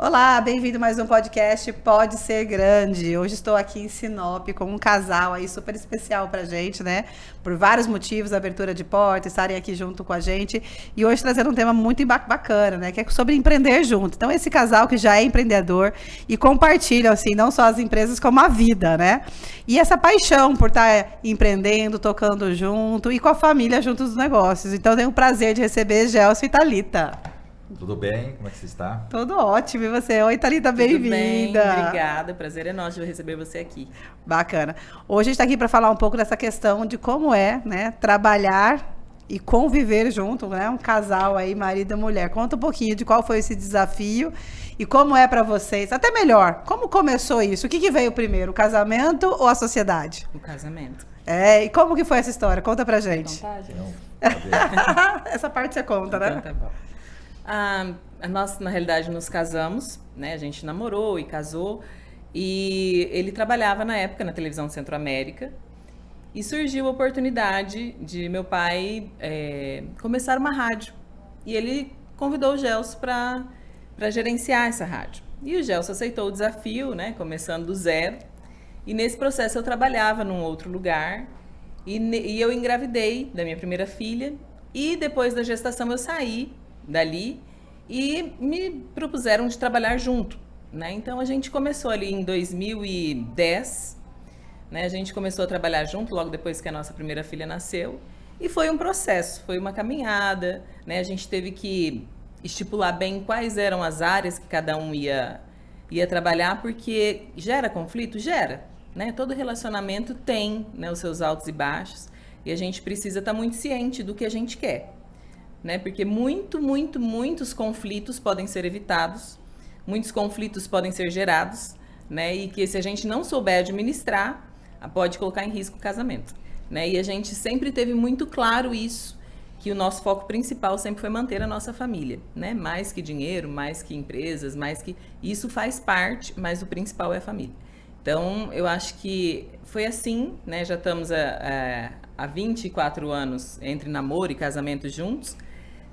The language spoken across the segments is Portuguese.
Olá, bem-vindo a mais um podcast Pode Ser Grande. Hoje estou aqui em Sinop com um casal aí super especial pra gente, né? Por vários motivos, abertura de porta, estarem aqui junto com a gente. E hoje trazendo um tema muito bacana, né? Que é sobre empreender junto. Então, esse casal que já é empreendedor e compartilha, assim, não só as empresas, como a vida, né? E essa paixão por estar empreendendo, tocando junto e com a família junto dos negócios. Então, eu tenho o prazer de receber Gelson e Thalita. Tudo bem? Como é que você está? Tudo ótimo. E você? Oi, Thalita, bem-vinda. Tudo bem, obrigada. Prazer é nosso de receber você aqui. Bacana. Hoje a gente está aqui para falar um pouco dessa questão de como é, né, trabalhar e conviver junto, né, um casal aí, marido e mulher. Conta um pouquinho de qual foi esse desafio e como é para vocês. Até melhor, como começou isso? O que veio primeiro, o casamento ou a sociedade? O casamento. E como que foi essa história? Conta pra gente. Contar, gente? Não, Essa parte você conta, né? Então tá bom. Nós, na realidade, nos casamos, né? A gente namorou e casou. E ele trabalhava na época na televisão Centro-América. E surgiu a oportunidade de meu pai começar uma rádio. E ele convidou o Gelson para gerenciar essa rádio. E o Gelson aceitou o desafio, né? Começando do zero. E nesse processo eu trabalhava num outro lugar. E eu engravidei da minha primeira filha. E depois da gestação eu saí dali e me propuseram de trabalhar junto, né? Então a gente começou ali em 2010, né? A gente começou a trabalhar junto logo depois que a nossa primeira filha nasceu e foi um processo, foi uma caminhada, né? A gente teve que estipular bem quais eram as áreas que cada um ia trabalhar, porque gera conflito? Gera, né? Todo relacionamento tem, né, os seus altos e baixos e a gente precisa estar muito ciente do que a gente quer. Né? Porque muitos conflitos podem ser evitados, muitos conflitos podem ser gerados, né? E que se a gente não souber administrar, pode colocar em risco o casamento, né? E a gente sempre teve muito claro isso, que o nosso foco principal sempre foi manter a nossa família, né? Mais que dinheiro, mais que empresas, mais que... Isso faz parte, mas o principal é a família. Então, eu acho que foi assim, né? Já estamos há 24 anos entre namoro e casamento juntos,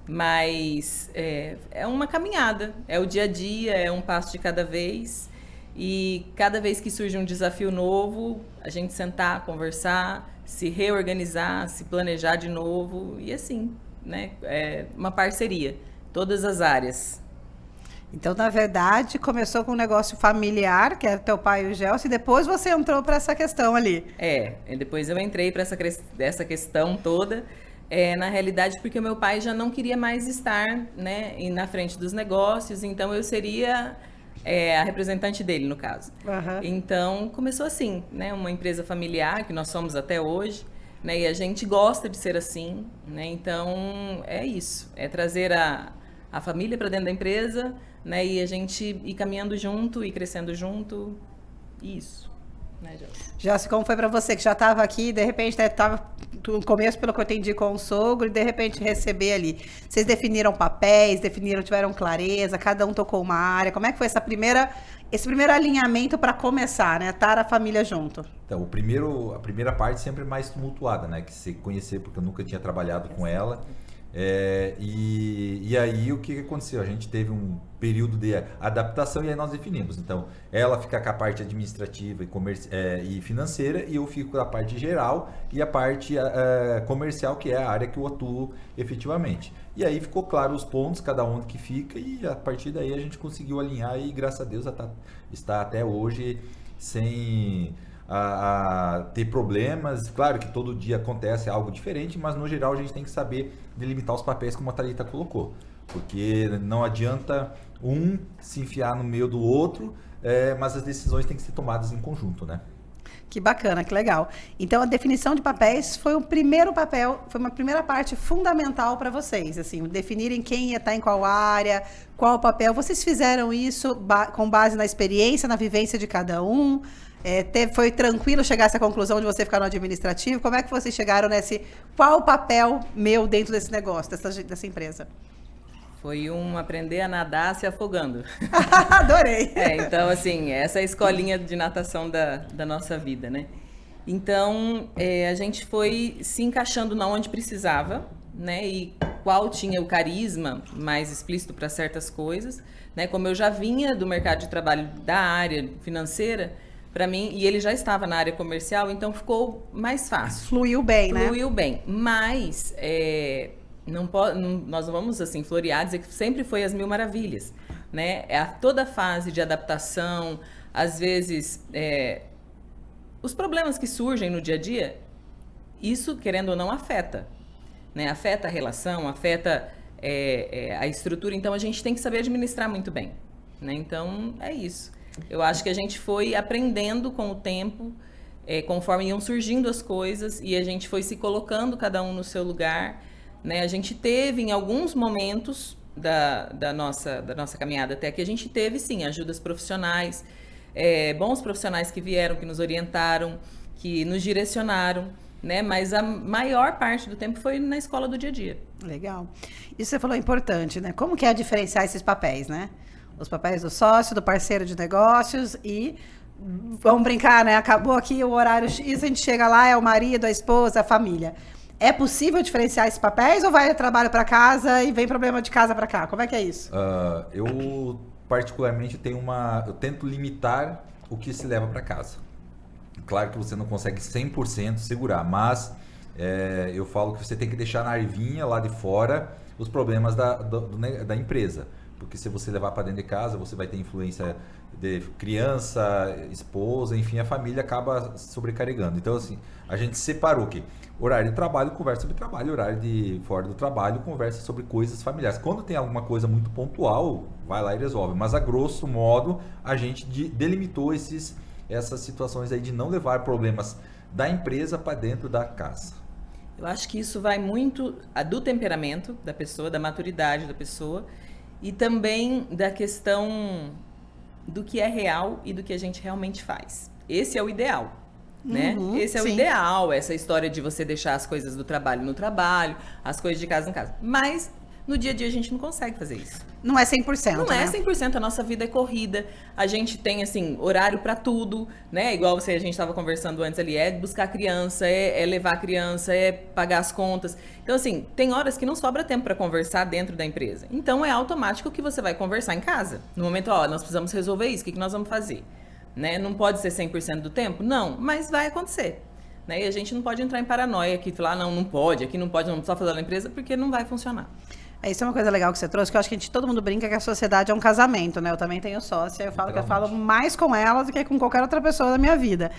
mas é uma caminhada, é o dia a dia, é um passo de cada vez e cada vez que surge um desafio novo, a gente sentar, conversar, se reorganizar, se planejar de novo e assim, né? É uma parceria, todas as áreas. Então, na verdade, começou com um negócio familiar, que é teu pai e o Gelson, e depois você entrou para essa questão ali. Depois eu entrei para essa questão toda. Na realidade, porque o meu pai já não queria mais estar, né, na frente dos negócios, então eu seria a representante dele, no caso. Uhum. Então, começou assim, né, uma empresa familiar, que nós somos até hoje, né, e a gente gosta de ser assim, né, então é isso, é trazer a família para dentro da empresa, né, e a gente ir caminhando junto, ir crescendo junto, isso. Gelson, como foi para você que já estava aqui, de repente estava no começo, pelo que eu entendi, com o sogro, e de repente receber ali? Vocês definiram papéis, tiveram clareza, cada um tocou uma área. Como é que foi esse primeiro alinhamento para começar, né? Estar a família junto? Então, a primeira parte sempre é mais tumultuada, né? Que se conhecer, porque eu nunca tinha trabalhado com ela. E aí o que aconteceu? A gente teve um período de adaptação e aí nós definimos. Então, ela fica com a parte administrativa e financeira e eu fico com a parte geral e a parte comercial, que é a área que eu atuo efetivamente. E aí ficou claro os pontos, cada um que fica, e a partir daí a gente conseguiu alinhar e graças a Deus está até hoje sem... A ter problemas. Claro que todo dia acontece algo diferente, mas no geral a gente tem que saber delimitar os papéis como a Thalita colocou, porque não adianta um se enfiar no meio do outro, mas as decisões têm que ser tomadas em conjunto, né? Que bacana, que legal. Então, a definição de papéis foi o primeiro papel, foi uma primeira parte fundamental para vocês, assim, definirem quem ia estar em qual área, qual o papel. Vocês fizeram isso com base na experiência, na vivência de cada um? Foi tranquilo chegar a essa conclusão de você ficar no administrativo? Como é que vocês chegaram qual o papel meu dentro desse negócio, dessa empresa? Foi aprender a nadar se afogando. Adorei! Então, assim, essa é a escolinha de natação da nossa vida, né? Então, a gente foi se encaixando na onde precisava, né? E qual tinha o carisma mais explícito para certas coisas, né? Como eu já vinha do mercado de trabalho da área financeira, para mim, e ele já estava na área comercial, então ficou mais fácil. Fluiu bem, né? Fluiu bem, mas nós não vamos assim florear, dizer que sempre foi as mil maravilhas, né? Toda a fase de adaptação, às vezes os problemas que surgem no dia a dia, isso, querendo ou não, afeta, né? Afeta a relação, afeta a estrutura, então a gente tem que saber administrar muito bem, né? Então, é isso. Eu acho que a gente foi aprendendo com o tempo, conforme iam surgindo as coisas, e a gente foi se colocando cada um no seu lugar, né? A gente teve, em alguns momentos da nossa caminhada até aqui, a gente teve, sim, ajudas profissionais, bons profissionais que vieram, que nos orientaram, que nos direcionaram, né? Mas a maior parte do tempo foi na escola do dia a dia. Legal. Isso você falou importante, né? Como que é diferenciar esses papéis, né? Os papéis do sócio, do parceiro de negócios e, vamos brincar, né? Acabou aqui o horário X, a gente chega lá, é o marido, a esposa, a família. É possível diferenciar esses papéis ou vai trabalho para casa e vem problema de casa para cá? Como é que é isso? Eu, particularmente, eu tento limitar o que se leva para casa. Claro que você não consegue 100% segurar, mas eu falo que você tem que deixar na arvinha lá de fora os problemas da empresa. Porque se você levar para dentro de casa, você vai ter influência de criança, esposa, enfim, a família acaba sobrecarregando. Então, assim, a gente separou o quê? Horário de trabalho, conversa sobre trabalho. Horário de fora do trabalho, conversa sobre coisas familiares. Quando tem alguma coisa muito pontual, vai lá e resolve. Mas, a grosso modo, a gente delimitou essas situações aí de não levar problemas da empresa para dentro da casa. Eu acho que isso vai muito do temperamento da pessoa, da maturidade da pessoa, e também da questão do que é real e do que a gente realmente faz. Esse é o ideal, né? Esse é o ideal, essa história de você deixar as coisas do trabalho no trabalho, as coisas de casa em casa. Mas no dia a dia a gente não consegue fazer isso. Não é 100%, Não né? é 100%, a nossa vida é corrida, a gente tem, assim, horário para tudo, né? Igual a gente estava conversando antes ali, buscar a criança, levar a criança, pagar as contas. Então, assim, tem horas que não sobra tempo para conversar dentro da empresa. Então, é automático que você vai conversar em casa. No momento, nós precisamos resolver isso, o que nós vamos fazer? Né? Não pode ser 100% do tempo? Não, mas vai acontecer. Né? E a gente não pode entrar em paranoia aqui, falar, não pode, aqui não pode, não precisa fazer na empresa, porque não vai funcionar. Isso é uma coisa legal que você trouxe, que eu acho que todo mundo brinca que a sociedade é um casamento, né? Eu também tenho sócia, eu falo que eu falo mais com ela do que com qualquer outra pessoa da minha vida.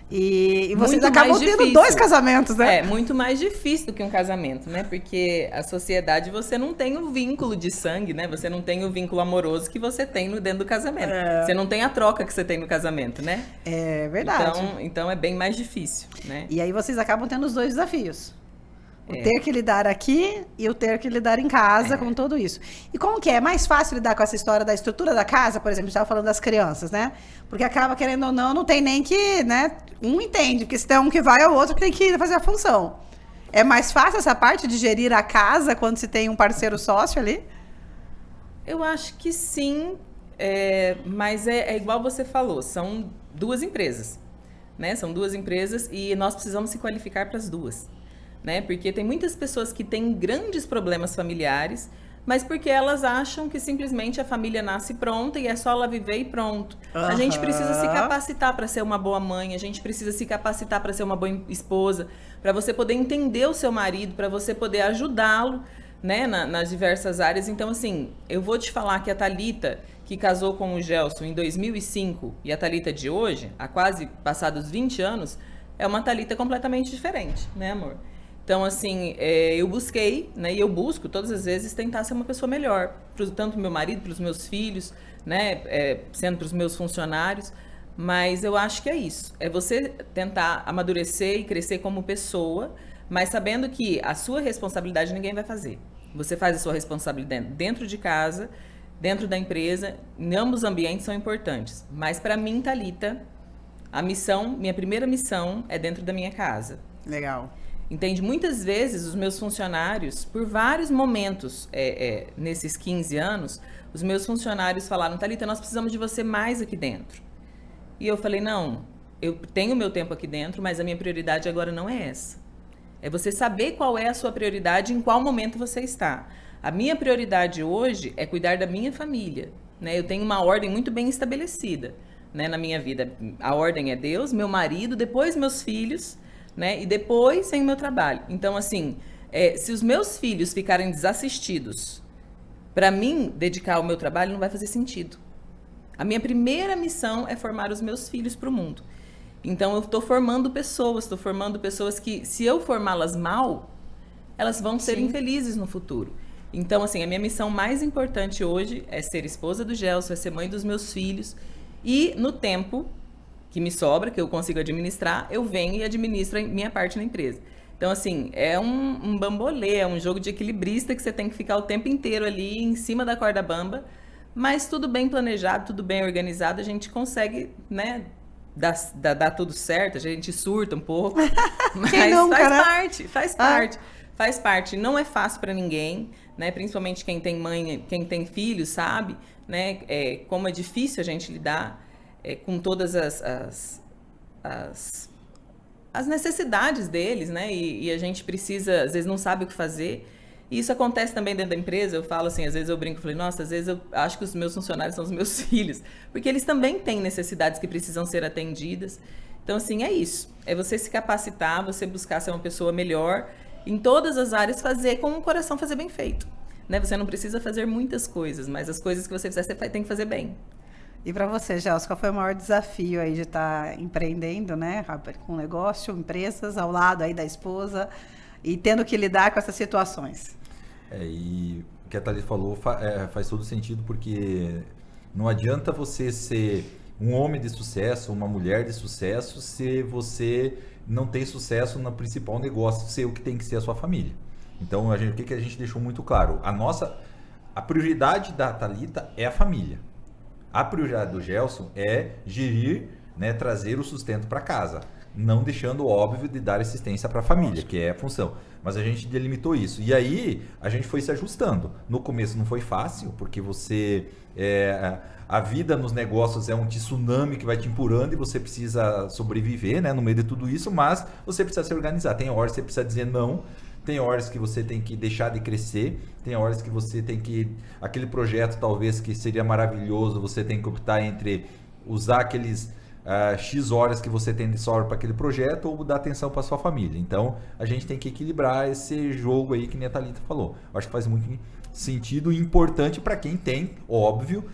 E vocês acabam tendo 2 casamentos, né? É, muito mais difícil do que um casamento, né? Porque a sociedade, você não tem o vínculo de sangue, né? Você não tem o vínculo amoroso que você tem dentro do casamento. Você não tem a troca que você tem no casamento, né? É verdade. Então é bem mais difícil, né? E aí vocês acabam tendo os 2 desafios. O ter que lidar aqui e o ter que lidar em casa com tudo isso. E como que é? É mais fácil lidar com essa história da estrutura da casa, por exemplo, a gente estava falando das crianças, né? Porque acaba, querendo ou não tem nem que, né? Um entende, porque se tem um que vai, é o outro que tem que fazer a função. É mais fácil essa parte de gerir a casa quando se tem um parceiro sócio ali? Eu acho que sim, mas é igual você falou, são 2 empresas, né? São 2 empresas e nós precisamos se qualificar para as 2. Né? Porque tem muitas pessoas que têm grandes problemas familiares, mas porque elas acham que simplesmente a família nasce pronta e é só ela viver e pronto. A gente precisa se capacitar para ser uma boa mãe, a gente precisa se capacitar para ser uma boa esposa, para você poder entender o seu marido, para você poder ajudá-lo, né, nas diversas áreas. Então, assim, eu vou te falar que a Thalita, que casou com o Gelson em 2005, e a Thalita de hoje, há quase passados 20 anos, é uma Thalita completamente diferente, né, amor? Então, assim, eu busquei, né, e eu busco todas as vezes tentar ser uma pessoa melhor, tanto para o meu marido, para os meus filhos, né, sendo para os meus funcionários, mas eu acho que é isso, é você tentar amadurecer e crescer como pessoa, mas sabendo que a sua responsabilidade ninguém vai fazer. Você faz a sua responsabilidade dentro de casa, dentro da empresa, em ambos os ambientes são importantes, mas para mim, Thalita, minha primeira missão é dentro da minha casa. Legal. Entende? Muitas vezes os meus funcionários, por vários momentos nesses 15 anos, os meus funcionários falaram, Thalita, nós precisamos de você mais aqui dentro. E eu falei, não, eu tenho meu tempo aqui dentro, mas a minha prioridade agora não é essa. É você saber qual é a sua prioridade e em qual momento você está. A minha prioridade hoje é cuidar da minha família, né? Eu tenho uma ordem muito bem estabelecida, né, na minha vida. A ordem é Deus, meu marido, depois meus filhos, né? E depois vem o meu trabalho. Então, assim, se os meus filhos ficarem desassistidos, para mim, dedicar ao meu trabalho não vai fazer sentido. A minha primeira missão é formar os meus filhos para o mundo. Então, eu estou formando pessoas que, se eu formá-las mal, elas vão ser infelizes no futuro. Então, assim, a minha missão mais importante hoje é ser esposa do Gelson, é ser mãe dos meus filhos. E no tempo que me sobra, que eu consigo administrar, eu venho e administro a minha parte na empresa. Então, assim, é um bambolê, é um jogo de equilibrista que você tem que ficar o tempo inteiro ali em cima da corda bamba. Mas tudo bem planejado, tudo bem organizado, a gente consegue, né, dar tudo certo, a gente surta um pouco, mas faz parte. Não é fácil para ninguém, né? Principalmente quem tem mãe, quem tem filho, sabe, né? Como é difícil a gente lidar com todas as necessidades deles, né? E a gente precisa, às vezes não sabe o que fazer. E isso acontece também dentro da empresa. Eu falo assim, às vezes eu brinco, falei, nossa, às vezes eu acho que os meus funcionários são os meus filhos, porque eles também têm necessidades que precisam ser atendidas. Então, assim, é isso. É você se capacitar, você buscar ser uma pessoa melhor em todas as áreas, fazer com o coração, fazer bem feito. Né? Você não precisa fazer muitas coisas, mas as coisas que você fizer, você tem que fazer bem. E para você, Gelson, qual foi o maior desafio aí de estar empreendendo, né, com negócio, empresas, ao lado aí da esposa e tendo que lidar com essas situações? E o que a Thalita falou faz todo sentido, porque não adianta você ser um homem de sucesso, uma mulher de sucesso, se você não tem sucesso no principal negócio, ser o que tem que ser a sua família. Então, o que a gente deixou muito claro? A prioridade da Thalita é a família. A prioridade do Gelson é gerir, né, trazer o sustento para casa, não deixando óbvio de dar assistência para a família, que é a função. Mas a gente delimitou isso. E aí, a gente foi se ajustando. No começo não foi fácil, porque a vida nos negócios é um tsunami que vai te empurrando e você precisa sobreviver, né, no meio de tudo isso, mas você precisa se organizar. Tem horas que você precisa dizer não, tem horas que você tem que deixar de crescer, tem horas que você tem que... Aquele projeto talvez que seria maravilhoso, você tem que optar entre usar aqueles X horas que você tem de sobra para aquele projeto ou dar atenção para sua família. Então, a gente tem que equilibrar esse jogo aí que nem a Thalita falou. Eu acho que faz muito sentido e importante para quem tem, óbvio,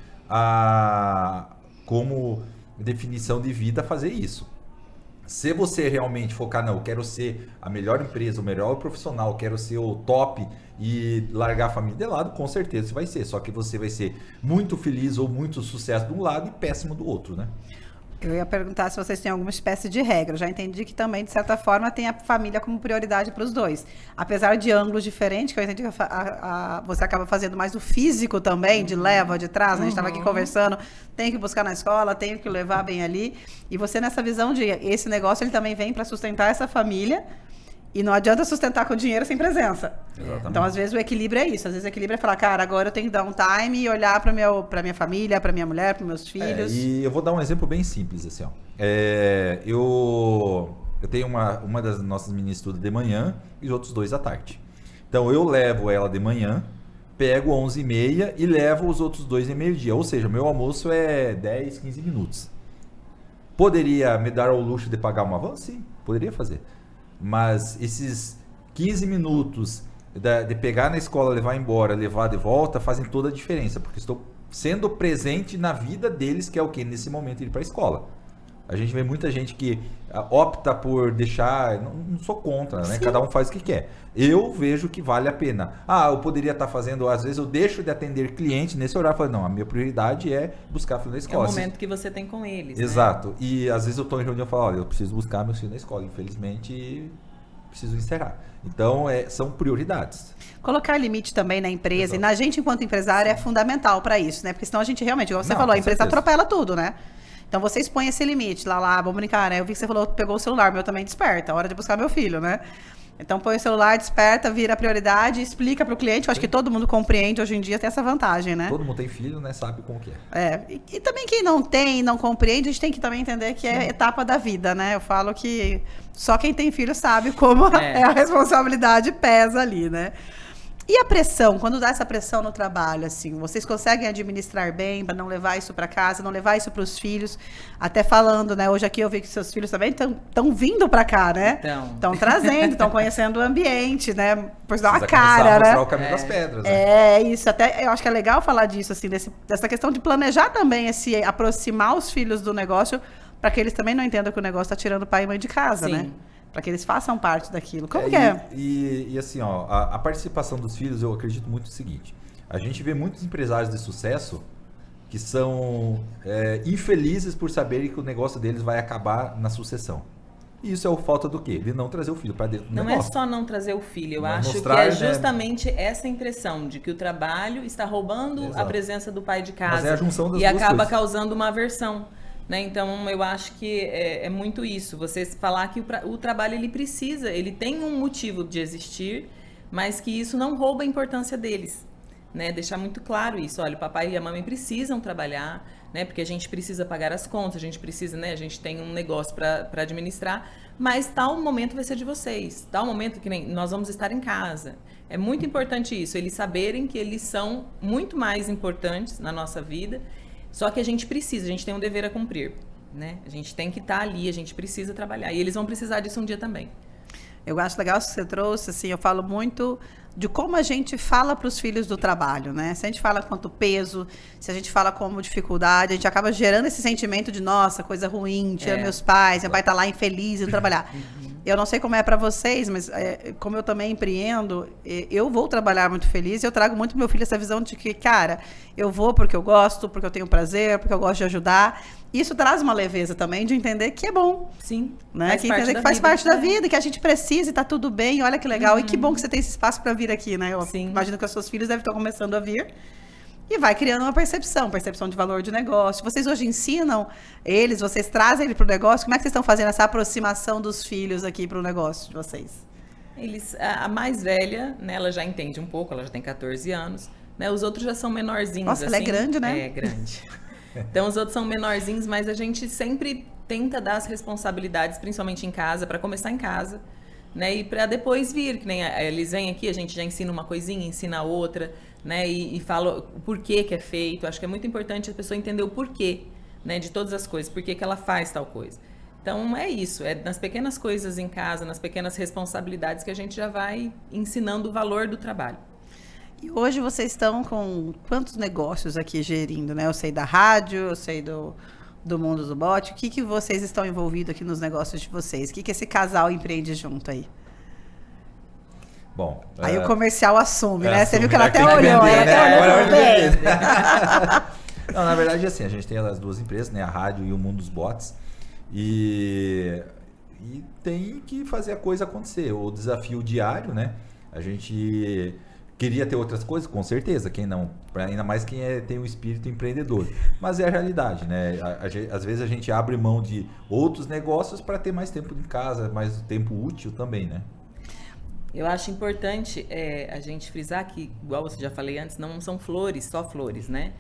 como definição de vida fazer isso. Se você realmente focar, não, eu quero ser a melhor empresa, o melhor profissional, quero ser o top e largar a família de lado, com certeza você vai ser. Só que você vai ser muito feliz ou muito sucesso de um lado e péssimo do outro, né? Eu ia perguntar se vocês têm alguma espécie de regra. Eu já entendi que também, de certa forma, tem a família como prioridade para os dois. Apesar de ângulos diferentes, que eu entendi que você acaba fazendo mais o físico também, de leva, de trás, né? A gente estava aqui conversando, tem que buscar na escola, tem que levar bem ali. E você nessa visão de esse negócio, ele também vem para sustentar essa família. E não adianta sustentar com dinheiro sem presença. Exatamente. Então, às vezes, o equilíbrio é isso. Às vezes, o equilíbrio é falar, cara, agora eu tenho que dar um time e olhar para minha família, para minha mulher, para meus filhos. E eu vou dar um exemplo bem simples, assim, ó. Eu tenho uma das nossas meninas estuda de manhã e os outros dois à tarde. Então, eu levo ela de manhã, pego 11h30 e levo os outros dois em meio-dia. Ou seja, meu almoço é 10, 15 minutos. Poderia me dar ao luxo de pagar uma van? Sim, poderia fazer. Mas esses 15 minutos de pegar na escola, levar embora, levar de volta, fazem toda a diferença, porque estou sendo presente na vida deles, que é o que nesse momento ir para a escola. A gente vê muita gente que opta por deixar, não sou contra, né? Cada um faz o que quer. Eu vejo que vale a pena. Eu poderia estar fazendo, às vezes eu deixo de atender cliente nesse horário, falo, não, a minha prioridade é buscar filho na escola. É o momento que você tem com eles. Exato. Né? E às vezes eu estou em reunião e falo, olha, eu preciso buscar meu filho na escola, infelizmente preciso encerrar. Então, são prioridades. Colocar limite também na empresa. Exato. E na gente, enquanto empresário, é fundamental para isso, né? Porque senão a gente realmente, igual você falou, a empresa atropela tudo, né? Então, vocês põem esse limite lá, vamos brincar, né? Eu vi que você falou, pegou o celular, meu também desperta, hora de buscar meu filho, né? Então põe o celular, desperta, vira a prioridade, explica para o cliente. Eu acho que todo mundo compreende hoje em dia, tem essa vantagem, né? Todo mundo tem filho, né? Sabe como que é. E também quem não tem, não compreende, a gente tem que também entender que é etapa da vida, né? Eu falo que só quem tem filho sabe como a responsabilidade pesa ali, né? E a pressão, quando dá essa pressão no trabalho, assim, vocês conseguem administrar bem para não levar isso para casa, não levar isso para os filhos? Até falando, né? Hoje aqui eu vi que seus filhos também estão vindo para cá, né? Estão trazendo, estão conhecendo o ambiente, né? Por dar uma cara, né? Mostrar o caminho das pedras. Né? Isso. Até eu acho que é legal falar disso, assim, dessa questão de planejar também aproximar os filhos do negócio para que eles também não entendam que o negócio está tirando pai e mãe de casa, né? Para que eles façam parte daquilo. Como que é? E assim, ó, a participação dos filhos, eu acredito muito no seguinte. A gente vê muitos empresários de sucesso que são infelizes por saberem que o negócio deles vai acabar na sucessão. E isso é o falta do quê? De não trazer o filho para dentro do negócio. Não é só não trazer o filho. Eu acho mostrar, que é justamente essa impressão de que o trabalho está roubando a presença do pai de casa. Mas é a junção das e duas acaba coisas. Causando uma aversão. Né? Então, eu acho que é muito isso. Você falar que o trabalho, ele tem um motivo de existir, mas que isso não rouba a importância deles. Né? Deixar muito claro isso. Olha, o papai e a mamãe precisam trabalhar, né? Porque a gente precisa pagar as contas, a gente precisa, né? A gente tem um negócio para administrar, mas tal momento vai ser de vocês. Tal momento que nós vamos estar em casa. É muito importante isso, eles saberem que eles são muito mais importantes na nossa vida. Só que a gente tem um dever a cumprir, né? A gente tem que estar ali, a gente precisa trabalhar. E eles vão precisar disso um dia também. Eu acho legal isso que você trouxe, assim, eu falo muito de como a gente fala para os filhos do trabalho, né? Se a gente fala quanto peso, se a gente fala como dificuldade, a gente acaba gerando esse sentimento de, nossa, coisa ruim, tira meus pais, meu pai tá lá infeliz em trabalhar. Eu não sei como é para vocês, mas como eu também empreendo, eu vou trabalhar muito feliz e eu trago muito pro meu filho essa visão de que, cara, eu vou porque eu gosto, porque eu tenho prazer, porque eu gosto de ajudar. Isso traz uma leveza também de entender que é bom. Sim. Né? Que entender que faz parte da vida, que a gente precisa e tá tudo bem, olha que legal. E que bom que você tem esse espaço para vir aqui, né? Eu imagino que os seus filhos devem estar começando a vir. E vai criando uma percepção de valor de negócio. Vocês hoje ensinam eles, vocês trazem ele para o negócio? Como é que vocês estão fazendo essa aproximação dos filhos aqui para o negócio de vocês? A mais velha, né, ela já entende um pouco, ela já tem 14 anos. Né, os outros já são menorzinhos. Nossa, ela é grande, né? É, grande. Então, os outros são menorzinhos, mas a gente sempre tenta dar as responsabilidades, principalmente em casa, para começar em casa. Né, e para depois vir, que nem eles vêm aqui, a gente já ensina uma coisinha, ensina outra, né, e fala o porquê que é feito. Acho que é muito importante a pessoa entender o porquê, né, de todas as coisas, por que ela faz tal coisa. Então é isso, é nas pequenas coisas em casa, nas pequenas responsabilidades que a gente já vai ensinando o valor do trabalho. E hoje vocês estão com quantos negócios aqui gerindo, né? Eu sei da rádio, eu sei do Mundo do Bote. O que vocês estão envolvidos aqui nos negócios de vocês? O que esse casal empreende junto aí? Bom, aí o comercial assume, né? Você viu que ela até olhou, vender, né? Não, na verdade, assim, a gente tem as duas empresas, né? A rádio e o Mundo dos Bots. E tem que fazer a coisa acontecer. O desafio diário, né? A gente queria ter outras coisas, com certeza, quem não, ainda mais quem tem um espírito empreendedor. Mas é a realidade, né? Às vezes a gente abre mão de outros negócios para ter mais tempo em casa, mais tempo útil também, né? Eu acho importante a gente frisar que, igual você já falei antes, não são flores, só flores, né?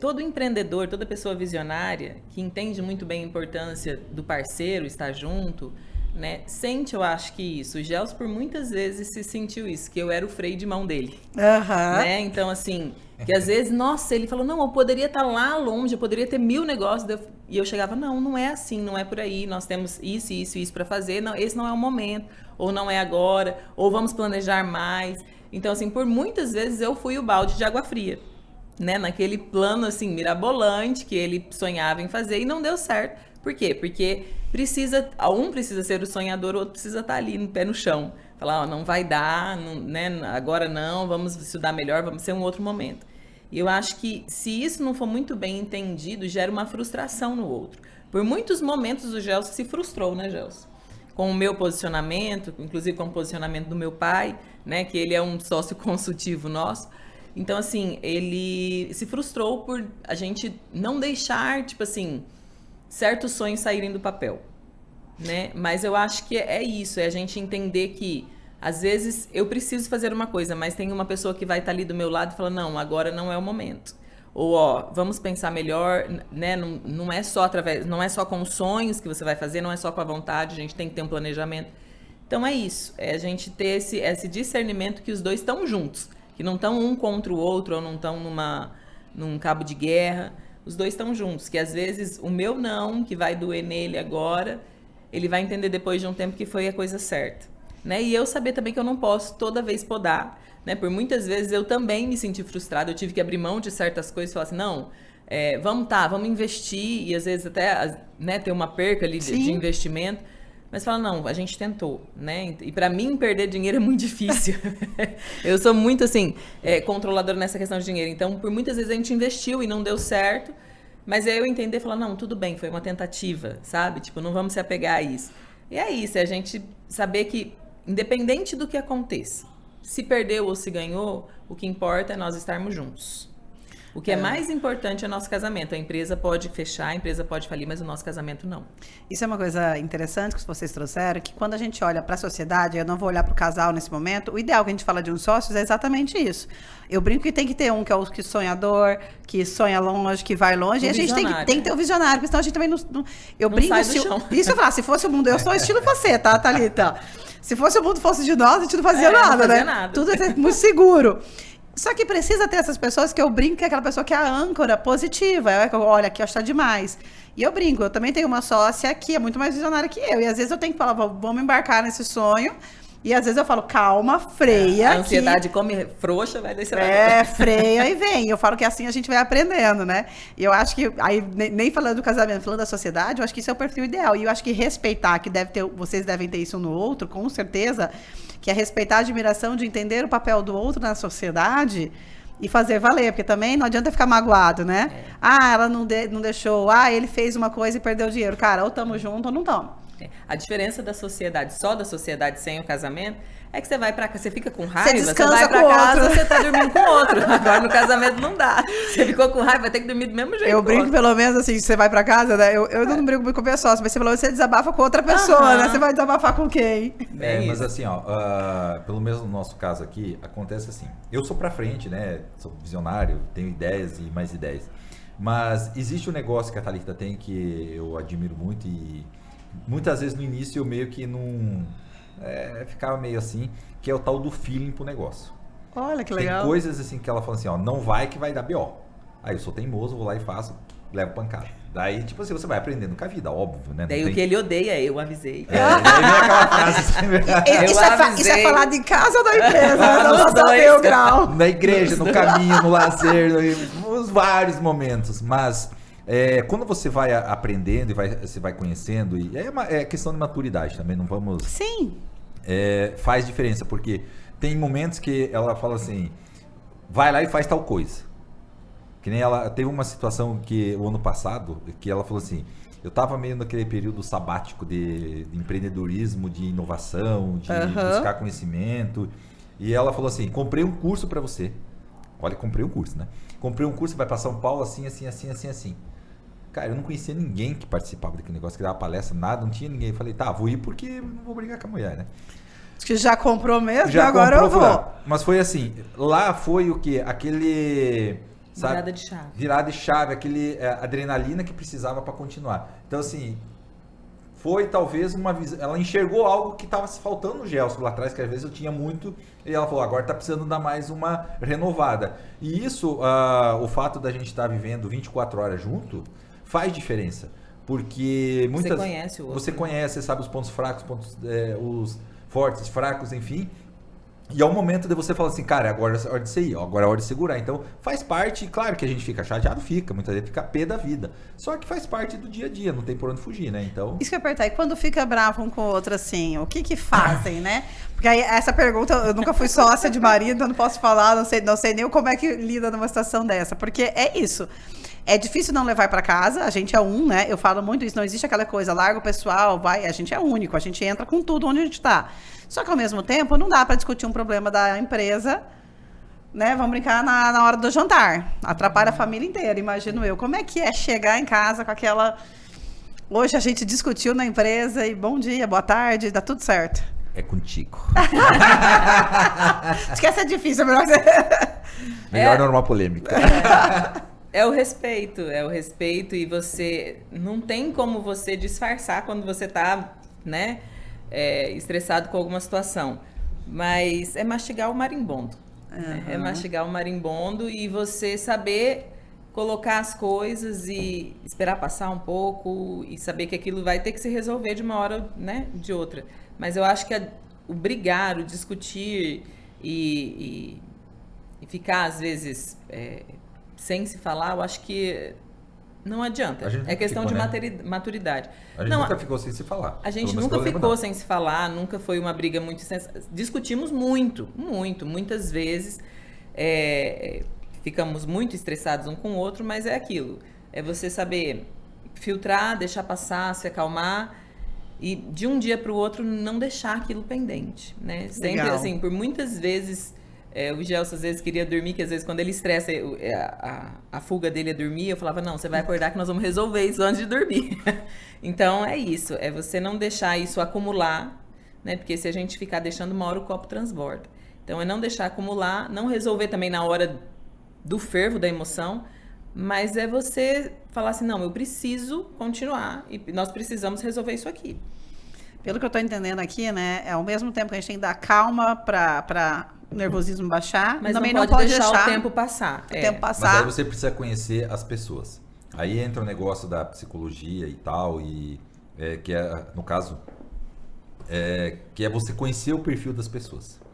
Todo empreendedor, toda pessoa visionária que entende muito bem a importância do parceiro estar junto, né, sente, eu acho que isso. O Gelson, por muitas vezes, se sentiu isso, que eu era o freio de mão dele. Né? Então, assim, que às vezes, nossa, ele falou, não, eu poderia estar lá longe, eu poderia ter 1000 negócios. E eu chegava, não é assim, não é por aí, nós temos isso para fazer, não, esse não é o momento, ou não é agora, ou vamos planejar mais. Então, assim, por muitas vezes eu fui o balde de água fria, né, naquele plano, assim, mirabolante que ele sonhava em fazer e não deu certo. Por quê? Porque um precisa ser o sonhador, o outro precisa estar ali no pé no chão. Falar, não vai dar, né, agora não, vamos estudar melhor, vamos ser um outro momento. E eu acho que se isso não for muito bem entendido, gera uma frustração no outro. Por muitos momentos o Gelson se frustrou, né, Gelson? Com o meu posicionamento, inclusive com o posicionamento do meu pai, né, que ele é um sócio consultivo nosso. Então, assim, ele se frustrou por a gente não deixar, tipo assim, certos sonhos saírem do papel, né? Mas eu acho que é isso, é a gente entender que às vezes eu preciso fazer uma coisa, mas tem uma pessoa que vai estar ali do meu lado e fala, não, agora não é o momento. Ou, ó, vamos pensar melhor, né? Não é só com os sonhos que você vai fazer, não é só com a vontade, a gente tem que ter um planejamento. Então é isso, é a gente ter esse discernimento que os dois estão juntos, que não estão um contra o outro, ou não estão num cabo de guerra, os dois estão juntos, que às vezes o meu não, que vai doer nele agora, ele vai entender depois de um tempo que foi a coisa certa. Né? E eu saber também que eu não posso toda vez podar, né? Por muitas vezes eu também me senti frustrada, eu tive que abrir mão de certas coisas e falar assim, não, vamos investir, e às vezes até, né, ter uma perca ali de investimento, mas fala, não, a gente tentou, né? E para mim perder dinheiro é muito difícil. Eu sou muito assim, controladora nessa questão de dinheiro, então por muitas vezes a gente investiu e não deu certo, mas aí eu entender e falar, não, tudo bem, foi uma tentativa, sabe? Tipo, não vamos se apegar a isso. E é isso, é a gente saber que independente do que aconteça, se perdeu ou se ganhou, o que importa é nós estarmos juntos. O que é mais importante é o nosso casamento. A empresa pode fechar, a empresa pode falir, mas o nosso casamento não. Isso é uma coisa interessante que vocês trouxeram, que quando a gente olha para a sociedade, eu não vou olhar para o casal nesse momento, o ideal que a gente fala de uns sócios é exatamente isso. Eu brinco que tem que ter um que é o que sonhador, que sonha longe, que vai longe, e a gente tem que ter o visionário, porque senão a gente também não eu não brinco, sai do chão. Isso eu falo, se fosse o mundo, eu sou estilo você, tá, Thalita? Se fosse o mundo fosse de nós, a gente não fazia nada, não fazia né? nada. Tudo é muito seguro. Só que precisa ter essas pessoas que eu brinco, que é aquela pessoa que é a âncora positiva. Olha, aqui está demais. E eu brinco, eu também tenho uma sócia que é muito mais visionária que eu. E às vezes eu tenho que falar, vamos embarcar nesse sonho. E às vezes eu falo, calma, freia. A ansiedade come frouxa, vai descer. Freia e vem. Eu falo que assim a gente vai aprendendo, né? E eu acho que, aí nem falando do casamento, falando da sociedade, eu acho que isso é o perfil ideal. E eu acho que respeitar, que vocês devem ter isso no outro, com certeza, que é respeitar a admiração de entender o papel do outro na sociedade e fazer valer, porque também não adianta ficar magoado, né? Ela não deixou, ele fez uma coisa e perdeu dinheiro. Cara, ou tamo junto ou não tamo. A diferença da sociedade, só da sociedade sem o casamento, é que você vai pra casa, você fica com raiva, você descansa vai pra com casa, outro. você tá dormindo com outro. Agora no casamento não dá. Você ficou com raiva, vai ter que dormir do mesmo jeito. Eu brinco pelo menos assim, você vai pra casa, né? Eu não brigo muito com minha sócia, mas pelo menos você desabafa com outra pessoa, né? Você vai desabafar com quem? Mas assim, pelo menos no nosso caso aqui, acontece assim. Eu sou pra frente, né? Sou visionário, tenho ideias e mais ideias. Mas existe um negócio que a Thalita tem que eu admiro muito e muitas vezes no início eu meio que não... ficava meio assim, que é o tal do feeling pro negócio. Olha que legal. Tem coisas assim que ela fala assim, não vai que vai dar BO. Aí eu sou teimoso, vou lá e faço, levo pancada. Daí, tipo assim, você vai aprendendo com a vida, óbvio, né? Daí o que ele odeia, eu avisei. Daí vem aquela frase assim, isso é falado em casa ou na empresa? Não vou saber o grau. Na igreja, no caminho, no lazer, nos vários momentos. Mas quando você vai aprendendo e você vai conhecendo, e é questão de maturidade também, não vamos... Sim. Faz diferença, porque tem momentos que ela fala assim, vai lá e faz tal coisa. Que nem ela teve uma situação que o ano passado, que ela falou assim, eu tava meio naquele período sabático de empreendedorismo, de inovação, de buscar conhecimento, e ela falou assim, comprei um curso para você. Olha, comprei um curso, né? Comprei um curso, vai para São Paulo assim, assim, assim, assim, assim. Cara, eu não conhecia ninguém que participava daquele negócio, que dava palestra, nada, não tinha ninguém. Eu falei, vou ir porque não vou brigar com a mulher, né? Acho que já comprou mesmo, agora eu vou. Mas foi assim, lá foi o quê? Aquele... Sabe? Virada de chave. Virada de chave, aquele adrenalina que precisava para continuar. Então, assim, foi talvez uma visão. Ela enxergou algo que estava se faltando no Gelson lá atrás, que às vezes eu tinha muito. E ela falou, agora está precisando dar mais uma renovada. E isso, o fato da gente estar vivendo 24 horas junto, faz diferença. Porque muitas. Você conhece o outro. Você conhece, você sabe os pontos fracos, os fortes, fracos, enfim. E é o momento de você falar assim, cara, agora é hora de sair, agora é hora de segurar. Então, faz parte, claro que a gente fica chateado, muitas vezes fica pé da vida. Só que faz parte do dia a dia, não tem por onde fugir, né? Então... Isso que eu ia perguntar, e quando fica bravo um com o outro, assim, o que fazem, né? Porque aí, essa pergunta, eu nunca fui sócia de marido, eu não posso falar, não sei nem como é que lida numa situação dessa. Porque é isso. É difícil não levar para casa, a gente é um, né? Eu falo muito isso, não existe aquela coisa, larga o pessoal, vai, a gente é único, a gente entra com tudo onde a gente tá. Só que ao mesmo tempo, não dá para discutir um problema da empresa, né? Vamos brincar na hora do jantar. Atrapalha a família inteira, imagino eu. Como é que é chegar em casa com aquela Hoje a gente discutiu na empresa e bom dia, boa tarde, dá tudo certo. É contigo. Acho que essa é difícil, melhor Melhor normal polêmica. É o respeito e você não tem como você disfarçar quando você tá, né, estressado com alguma situação, mas é mastigar o marimbondo, né? É mastigar o marimbondo e você saber colocar as coisas e esperar passar um pouco e saber que aquilo vai ter que se resolver de uma hora, né, de outra. Mas eu acho que o brigar, o discutir e ficar às vezes sem se falar, eu acho que não adianta. É questão de maturidade. A gente nunca ficou sem se falar. A gente nunca ficou sem se falar, nunca foi uma briga muito... Discutimos muitas vezes. Ficamos muito estressados um com o outro, mas é aquilo. É você saber filtrar, deixar passar, se acalmar e de um dia para o outro não deixar aquilo pendente, né? Sempre Legal. assim, por muitas vezes... o Gelson às vezes queria dormir, que às vezes quando ele estressa, a fuga dele é dormir, eu falava, não, você vai acordar que nós vamos resolver isso antes de dormir. Então é isso, é você não deixar isso acumular, né? Porque se a gente ficar deixando uma hora o copo transborda. Então é não deixar acumular, não resolver também na hora do fervo da emoção, mas é você falar assim, não, eu preciso continuar e nós precisamos resolver isso aqui. Pelo que eu estou entendendo aqui, né, ao mesmo tempo que a gente tem que dar calma para o nervosismo baixar, Mas também não pode deixar o tempo passar. O tempo Mas passar. aí você precisa conhecer as pessoas. Aí entra o negócio da psicologia e tal, e que é, no caso, que é você conhecer o perfil das pessoas.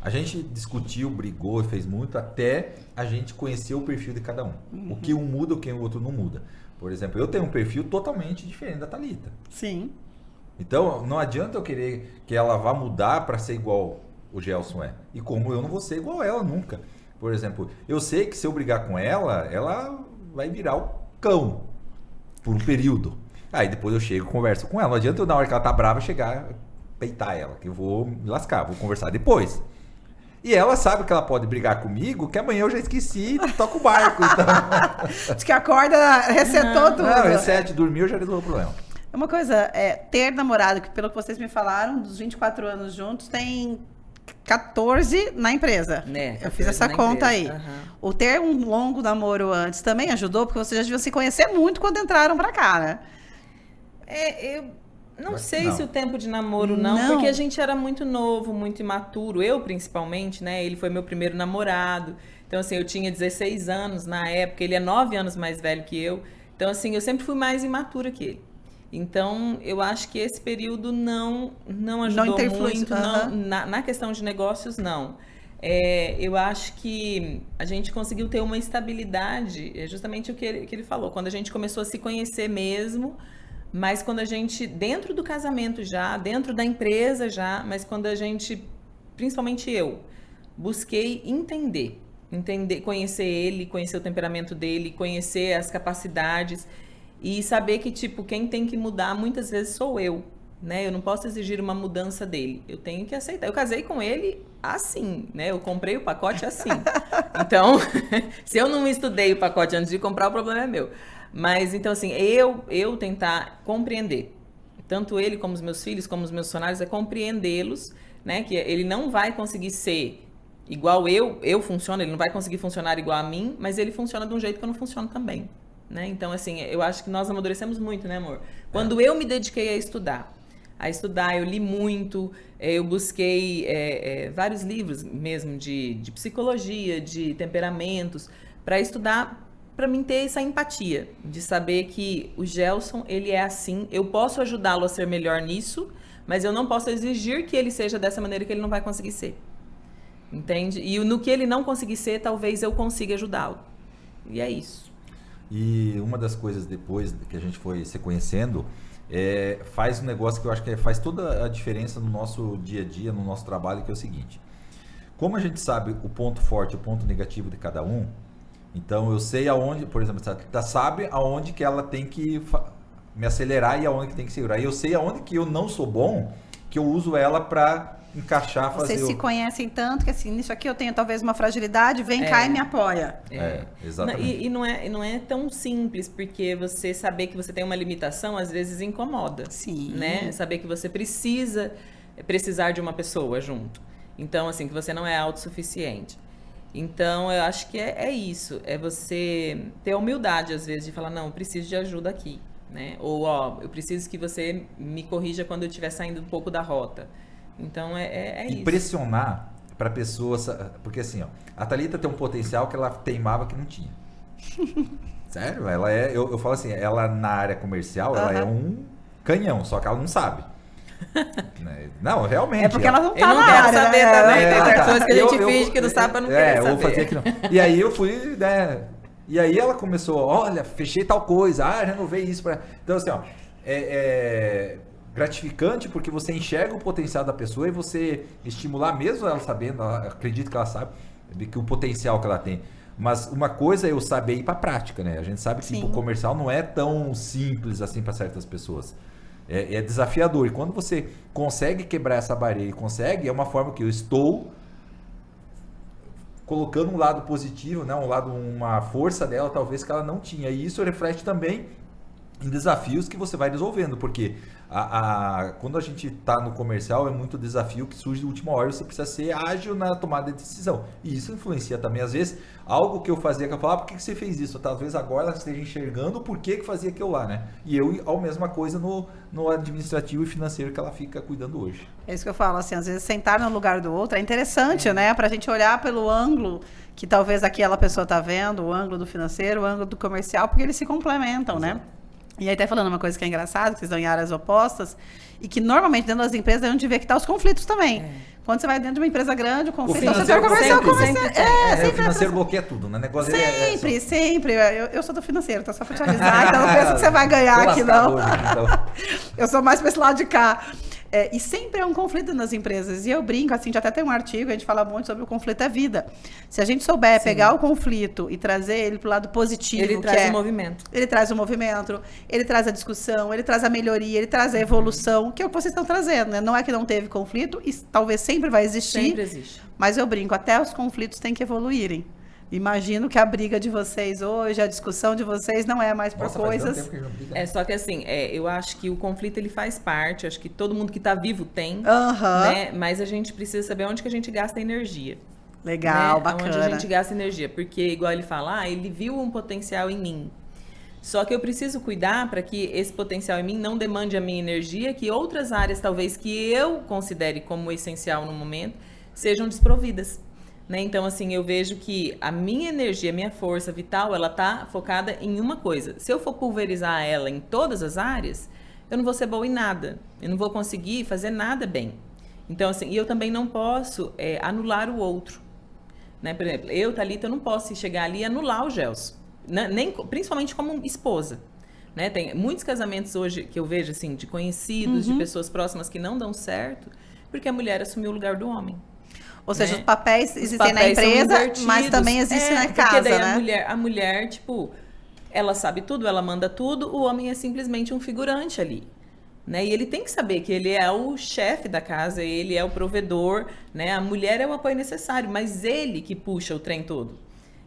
A gente discutiu, brigou, fez muito, até a gente conhecer o perfil de cada um. O que um muda, o que o outro não muda. Por exemplo, eu tenho um perfil totalmente diferente da Thalita. Sim. Então, não adianta eu querer que ela vá mudar para ser igual o Gelson é. E como eu não vou ser igual a ela nunca. Por exemplo, eu sei que se eu brigar com ela, ela vai virar o cão por um período. Aí depois eu chego e converso com ela. Não adianta eu, na hora que ela tá brava, chegar peitar ela, que eu vou me lascar, vou conversar depois. E ela sabe que ela pode brigar comigo, que amanhã eu já esqueci e toco o barco. Então... Diz que acorda, resetou tudo. Não, resete, dormiu, já resolveu o problema. Uma coisa, ter namorado, que pelo que vocês me falaram, dos 24 anos juntos, tem 14 na empresa. Né, eu fiz essa conta aí. O ter um longo namoro antes também ajudou, porque vocês já deviam se conhecer muito quando entraram pra cá, né? Eu não sei se o tempo de namoro não, porque a gente era muito novo, muito imaturo. Eu, principalmente, né? Ele foi meu primeiro namorado. Então, assim, eu tinha 16 anos na época. Ele é 9 anos mais velho que eu. Então, assim, eu sempre fui mais imatura que ele. Então, eu acho que esse período não ajudou muito. Na questão de negócios, não. Eu acho que a gente conseguiu ter uma estabilidade, é justamente o que ele falou. Quando a gente começou a se conhecer mesmo... Mas quando a gente, dentro do casamento já, dentro da empresa já, mas quando a gente, principalmente eu, busquei entender, conhecer ele, conhecer o temperamento dele, conhecer as capacidades e saber que, tipo, quem tem que mudar muitas vezes sou eu, né? Eu não posso exigir uma mudança dele, eu tenho que aceitar. Eu casei com ele assim, né? Eu comprei o pacote assim. Então, se eu não estudei o pacote antes de comprar, o problema é meu. Mas, então, assim, eu tentar compreender, tanto ele como os meus filhos, como os meus funcionários, é compreendê-los, né? Que ele não vai conseguir ser igual eu funciono, ele não vai conseguir funcionar igual a mim, mas ele funciona de um jeito que eu não funciono também, né? Então, assim, eu acho que nós amadurecemos muito, né, amor? Quando eu me dediquei a estudar, eu li muito, eu busquei vários livros mesmo de psicologia, de temperamentos, para estudar, para mim ter essa empatia, de saber que o Gelson, ele é assim, eu posso ajudá-lo a ser melhor nisso, mas eu não posso exigir que ele seja dessa maneira que ele não vai conseguir ser. Entende? E no que ele não conseguir ser, talvez eu consiga ajudá-lo. E é isso. E uma das coisas depois que a gente foi se conhecendo, faz um negócio que eu acho que faz toda a diferença no nosso dia a dia, no nosso trabalho, que é o seguinte. Como a gente sabe o ponto forte e o ponto negativo de cada um, então eu sei aonde, por exemplo, ela sabe aonde que ela tem que me acelerar e aonde que tem que segurar. E eu sei aonde que eu não sou bom, que eu uso ela para encaixar, fazer... Vocês se conhecem tanto que assim, nisso aqui eu tenho talvez uma fragilidade, vem cá e me apoia. Exatamente. E não é tão simples, porque você saber que você tem uma limitação, às vezes incomoda. Sim. Né? Saber que você precisar de uma pessoa junto. Então, assim, que você não é autossuficiente. Então, eu acho que é isso. É você ter a humildade, às vezes, de falar, não, eu preciso de ajuda aqui. Né? Ou, eu preciso que você me corrija quando eu estiver saindo um pouco da rota. Então, é isso. E pressionar para a pessoa... Porque, assim, a Thalita tem um potencial que ela teimava que não tinha. Sério? Ela eu falo assim, ela na área comercial, ela é um canhão, só que ela não sabe. Não, realmente. É porque ela não tá eu não na quero área, saber né? também. Tem certas coisas que a gente finge que não sabe pra não querer eu vou saber. fazer aqui não. E aí eu fui, né? E aí ela começou, olha, fechei tal coisa, renovei isso. Então, assim, é gratificante porque você enxerga o potencial da pessoa e você estimular, mesmo ela sabendo, acredito que ela sabe, que o potencial que ela tem. Mas uma coisa é eu saber ir para a prática, né? A gente sabe que o comercial não é tão simples assim para certas pessoas. É desafiador. E quando você consegue quebrar essa barreira e é uma forma que eu estou colocando um lado positivo, né? Uma força dela, talvez, que ela não tinha. E isso reflete também em desafios que você vai resolvendo, porque quando a gente está no comercial é muito desafio que surge de última hora, você precisa ser ágil na tomada de decisão, e isso influencia também, às vezes, algo que eu fazia, que eu falava, por que você fez isso? Talvez agora ela esteja enxergando o porquê que fazia aquilo lá, né? E a mesma coisa no administrativo e financeiro que ela fica cuidando hoje. É isso que eu falo, assim, às vezes sentar no lugar do outro é interessante, né? Pra gente olhar pelo ângulo que talvez aquela pessoa tá vendo, o ângulo do financeiro, o ângulo do comercial, porque eles se complementam, né? E aí, até falando uma coisa que é engraçada, que vocês estão em áreas opostas, e que normalmente dentro das empresas é onde vê que tá os conflitos também. Quando você vai dentro de uma empresa grande, o conflito é o setor comercial. O financeiro bloqueia tudo, né? Negócio sempre. Eu sou do financeiro, tá só pra te avisar, então não pensa que você vai ganhar aqui, não. Eu sou mais pra esse lado de cá. E sempre é um conflito nas empresas. E eu brinco, assim, já até tem um artigo, a gente fala muito sobre o conflito é vida. Se a gente souber pegar o conflito e trazer ele pro lado positivo, ele traz o movimento. Ele traz o movimento, ele traz a discussão, ele traz a melhoria, ele traz a evolução, que é o que vocês estão trazendo, né? Não é que não teve conflito, e talvez sempre vai existir. Sempre existe. Mas eu brinco, até os conflitos têm que evoluírem. Imagino que a briga de vocês hoje, a discussão de vocês não é mais por coisas... Só que assim, eu acho que o conflito ele faz parte, acho que todo mundo que está vivo tem, né? Mas a gente precisa saber onde que a gente gasta energia. Legal, né? bacana. Onde a gente gasta energia, porque igual ele fala, ele viu um potencial em mim. Só que eu preciso cuidar para que esse potencial em mim não demande a minha energia, que outras áreas talvez que eu considere como essencial no momento, sejam desprovidas. Né? Então, assim, eu vejo que a minha energia, a minha força vital, ela tá focada em uma coisa. Se eu for pulverizar ela em todas as áreas, eu não vou ser boa em nada. Eu não vou conseguir fazer nada bem. Então, assim, e eu também não posso anular o outro. Né? Por exemplo, eu, Thalita, eu não posso chegar ali e anular o Gelson. Nem, principalmente como esposa. Né? Tem muitos casamentos hoje que eu vejo, assim, de conhecidos, de pessoas próximas que não dão certo, porque a mulher assumiu o lugar do homem. Ou seja, os papéis existem na empresa, mas também existem na casa, porque daí né? a mulher, tipo, ela sabe tudo, ela manda tudo, o homem é simplesmente um figurante ali. Né? E ele tem que saber que ele é o chefe da casa, ele é o provedor, né? A mulher é o apoio necessário, mas ele que puxa o trem todo.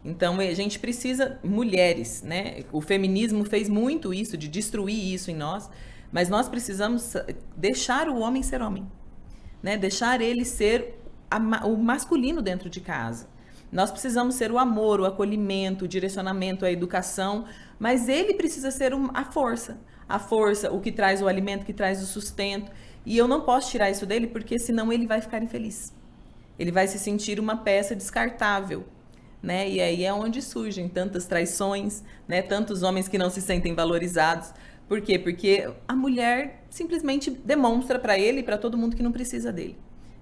Então, a gente precisa, mulheres, né? O feminismo fez muito isso, de destruir isso em nós, mas nós precisamos deixar o homem ser homem, né? Deixar ele ser o masculino dentro de casa. Nós precisamos ser o amor, o acolhimento, o direcionamento, a educação, mas ele precisa ser a força, o que traz o alimento, que traz o sustento, e eu não posso tirar isso dele, porque senão ele vai ficar infeliz. Ele vai se sentir uma peça descartável, né? E aí é onde surgem tantas traições, né? Tantos homens que não se sentem valorizados. Por quê? Porque a mulher simplesmente demonstra para ele e para todo mundo que não precisa dele.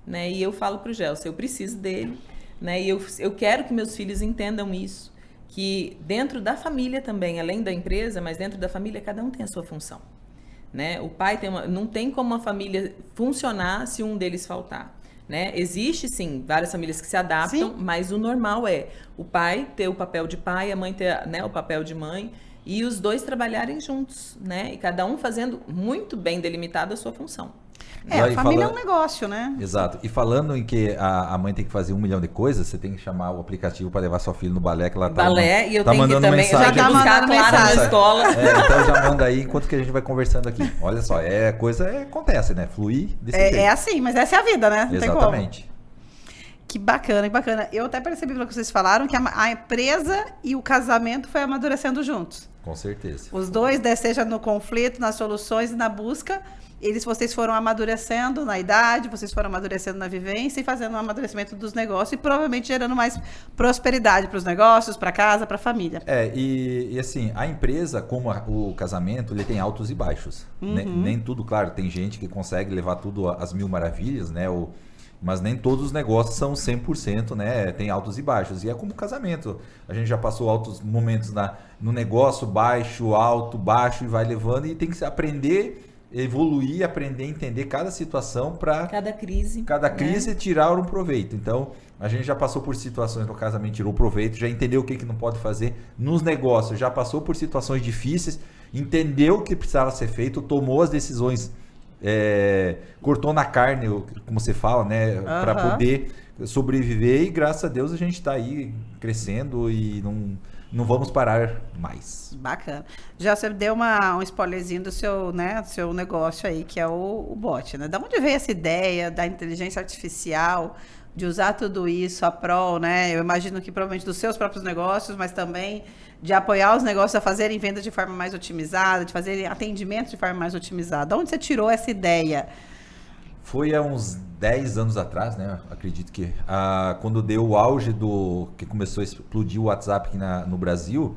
Né? E eu falo para o Gelson, eu preciso dele, né? E eu quero que meus filhos entendam isso, que dentro da família também, além da empresa, mas dentro da família, cada um tem a sua função. Né? O pai não tem como a família funcionar se um deles faltar. Né? Existe, sim, várias famílias que se adaptam, mas o normal é o pai ter o papel de pai, a mãe ter, né, o papel de mãe, e os dois trabalharem juntos, né? E cada um fazendo muito bem delimitada a sua função. A família é um negócio, né? Exato. E falando em que a mãe tem que fazer 1 milhão de coisas, você tem que chamar o aplicativo para levar sua filha no balé, que ela tá e eu tenho que também mensagem. já buscar a Clara na escola. Então já manda aí enquanto que a gente vai conversando aqui. Olha só, acontece, né? Fluir desse jeito. É assim, mas essa é a vida, né? Não Exatamente. tem como. Que bacana, que bacana. Eu até percebi pelo que vocês falaram que a empresa e o casamento foi amadurecendo juntos. Com certeza. Os dois, seja no conflito, nas soluções e na busca, vocês foram amadurecendo na idade, vocês foram amadurecendo na vivência e fazendo um amadurecimento dos negócios e provavelmente gerando mais prosperidade para os negócios, para casa, para a família. E assim, a empresa, como o casamento, ele tem altos e baixos. Nem tudo, claro, tem gente que consegue levar tudo às mil maravilhas, né? Mas nem todos os negócios são 100%, né? Tem altos e baixos. E é como o casamento. A gente já passou altos momentos no negócio, baixo, alto, baixo, e vai levando. E tem que aprender, evoluir, aprender a entender cada situação para... Cada crise. Tirar um proveito. Então, a gente já passou por situações no casamento, tirou proveito, já entendeu o que não pode fazer. Nos negócios, já passou por situações difíceis, entendeu o que precisava ser feito, tomou as decisões... cortou na carne, como você fala, né, para poder sobreviver, e graças a Deus a gente está aí crescendo e não vamos parar mais. Bacana. Já você deu um spoilerzinho do seu negócio aí, que é o bot, né? Da onde veio essa ideia da inteligência artificial, de usar tudo isso a prol, né? Eu imagino que provavelmente dos seus próprios negócios, mas também de apoiar os negócios a fazerem venda de forma mais otimizada, de fazerem atendimento de forma mais otimizada. De onde você tirou essa ideia? Foi há uns 10 anos atrás, né? Acredito que quando deu o auge que começou a explodir o WhatsApp aqui no Brasil,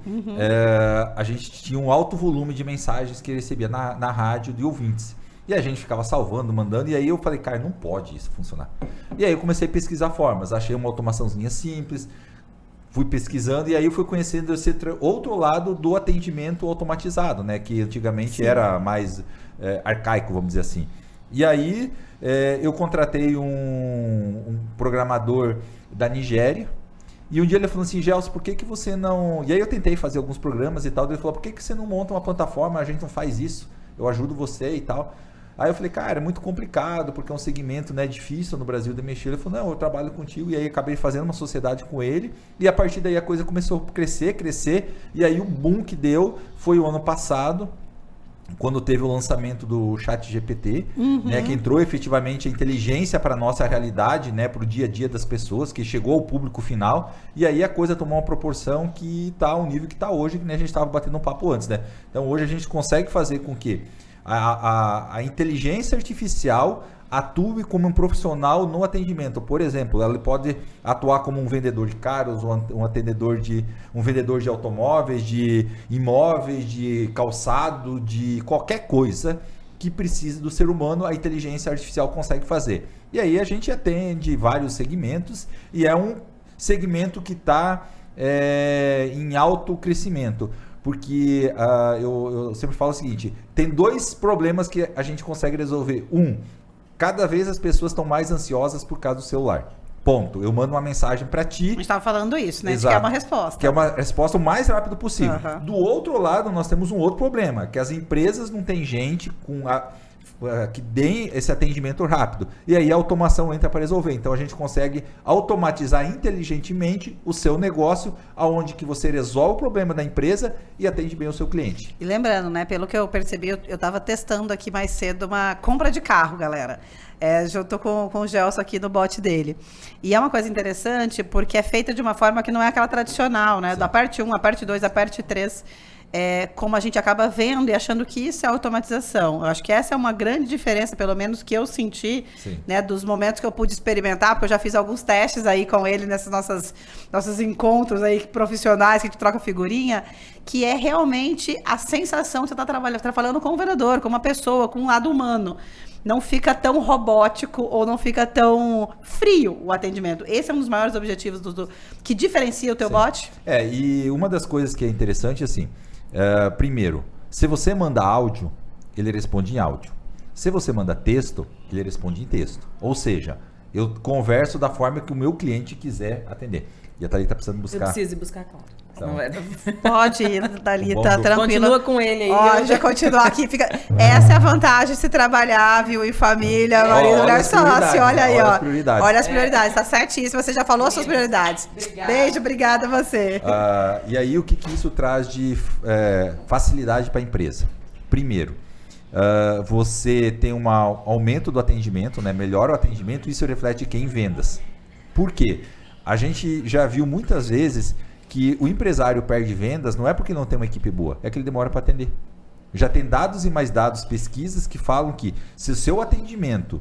a gente tinha um alto volume de mensagens que recebia na rádio de ouvintes. E a gente ficava salvando, mandando, e aí eu falei, cara, não pode isso funcionar. E aí eu comecei a pesquisar formas, achei uma automaçãozinha simples, fui pesquisando, e aí eu fui conhecendo esse outro lado do atendimento automatizado, né? Que antigamente era mais arcaico, vamos dizer assim. E aí eu contratei um programador da Nigéria, e um dia ele falou assim, Gelson, por que você não... E aí eu tentei fazer alguns programas e tal, ele falou, por que você não monta uma plataforma, a gente não faz isso, eu ajudo você e tal. Aí eu falei, cara, é muito complicado, porque é um segmento, né, difícil no Brasil de mexer. Ele falou, não, eu trabalho contigo. E aí acabei fazendo uma sociedade com ele. E a partir daí a coisa começou a crescer. E aí o boom que deu foi o ano passado, quando teve o lançamento do ChatGPT, né, que entrou efetivamente a inteligência para a nossa realidade, né, para o dia a dia das pessoas, que chegou ao público final. E aí a coisa tomou uma proporção que está ao nível que está hoje, que nem a gente estava batendo um papo antes, né? Então hoje a gente consegue fazer com que a inteligência artificial atue como um profissional no atendimento. Por exemplo, ela pode atuar como um vendedor de carros, um vendedor de automóveis, de imóveis, de calçado, de qualquer coisa que precise do ser humano, a inteligência artificial consegue fazer. E aí a gente atende vários segmentos, e é um segmento que está em alto crescimento. Porque eu sempre falo o seguinte, tem 2 problemas que a gente consegue resolver. Cada vez as pessoas estão mais ansiosas por causa do celular. Ponto. Eu mando uma mensagem para ti. A gente estava falando isso, né? Exato. Que é uma resposta. Que é uma resposta o mais rápido possível. Do outro lado, nós temos um outro problema, que as empresas não têm gente que dê esse atendimento rápido. E aí a automação entra para resolver. Então a gente consegue automatizar inteligentemente o seu negócio, aonde que você resolve o problema da empresa e atende bem o seu cliente. E lembrando, né, pelo que eu percebi, eu estava testando aqui mais cedo uma compra de carro, galera. Eu tô com o Gelson aqui no bot dele. E é uma coisa interessante porque é feita de uma forma que não é aquela tradicional, né? Sim. Da parte 1, a parte 2, a parte 3. Como a gente acaba vendo e achando que isso é automatização. Eu acho que essa é uma grande diferença, pelo menos que eu senti, né, dos momentos que eu pude experimentar, porque eu já fiz alguns testes aí com ele nesses nossos encontros aí profissionais que a gente troca figurinha, que é realmente a sensação que você está falando com um vendedor, com uma pessoa, com um lado humano. Não fica tão robótico ou não fica tão frio o atendimento. Esse é um dos maiores objetivos que diferencia o teu bot? E uma das coisas que é interessante, assim, primeiro, se você manda áudio, ele responde em áudio. Se você manda texto, ele responde em texto. Ou seja, eu converso da forma que o meu cliente quiser atender. E a Thalita tá precisando buscar. Eu preciso ir buscar, claro. Então, Não é. Pode ir, Thalita, tranquilo. Continua com ele aí. Pode continuar aqui. Essa é a vantagem de se trabalhar, viu? Em família, marido, mulher, sócio. Olha aí, ó. Olha as prioridades. Tá certíssimo. Você já falou as suas prioridades. Obrigada. Beijo, obrigada a você. E aí, o que isso traz de facilidade para a empresa? Primeiro, você tem um aumento do atendimento, né? Melhora o atendimento, isso reflete aqui em vendas. Por quê? A gente já viu muitas vezes que o empresário perde vendas não é porque não tem uma equipe boa, é que ele demora para atender. Já tem dados e mais dados, pesquisas que falam que se o seu atendimento,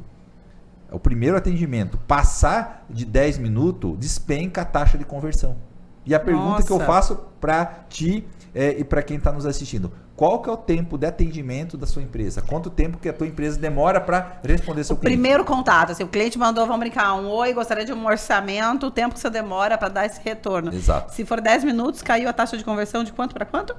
o primeiro atendimento, passar de 10 minutos, despenca a taxa de conversão. E a pergunta que eu faço para ti e para quem está nos assistindo, qual que é o tempo de atendimento da sua empresa? Quanto tempo que a tua empresa demora para responder seu cliente? Primeiro contato, assim, o cliente mandou, vamos brincar, um oi, gostaria de um orçamento, o tempo que você demora para dar esse retorno. Exato. Se for 10 minutos, caiu a taxa de conversão de quanto para quanto?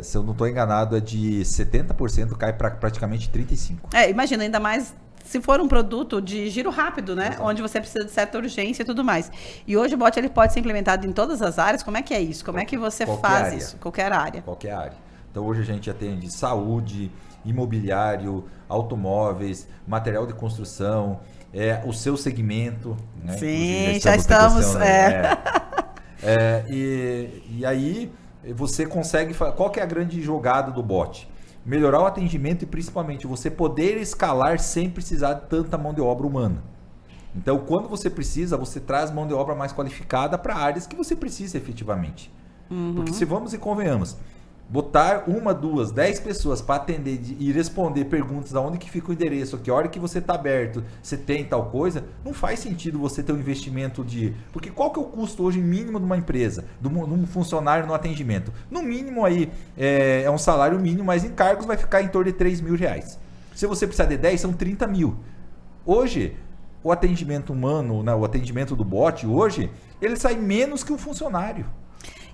Se eu não estou enganado, é de 70%, cai para praticamente 35%. Imagina, ainda mais se for um produto de giro rápido, né? Exato. Onde você precisa de certa urgência e tudo mais. E hoje o bot ele pode ser implementado em todas as áreas. Como é que é isso? Como é que você faz isso? Qualquer área. Qualquer área. Então hoje a gente atende saúde, imobiliário, automóveis, material de construção, o seu segmento. Né? Sim, já estamos. E aí você consegue. Qual que é a grande jogada do bot? Melhorar o atendimento e principalmente você poder escalar sem precisar de tanta mão de obra humana. Então, quando você precisa, você traz mão de obra mais qualificada para áreas que você precisa efetivamente. Porque se vamos e convenhamos, botar 1, 2, 10 pessoas para atender e responder perguntas de onde que fica o endereço, que hora que você está aberto, você tem tal coisa, não faz sentido você ter um investimento de... Porque qual que é o custo hoje mínimo de uma empresa, de um funcionário no atendimento? No mínimo aí é um salário mínimo, mas em cargos vai ficar em torno de R$3.000. Se você precisar de 10, são 30 mil. Hoje, o atendimento humano, né, o atendimento do bot hoje, ele sai menos que um funcionário.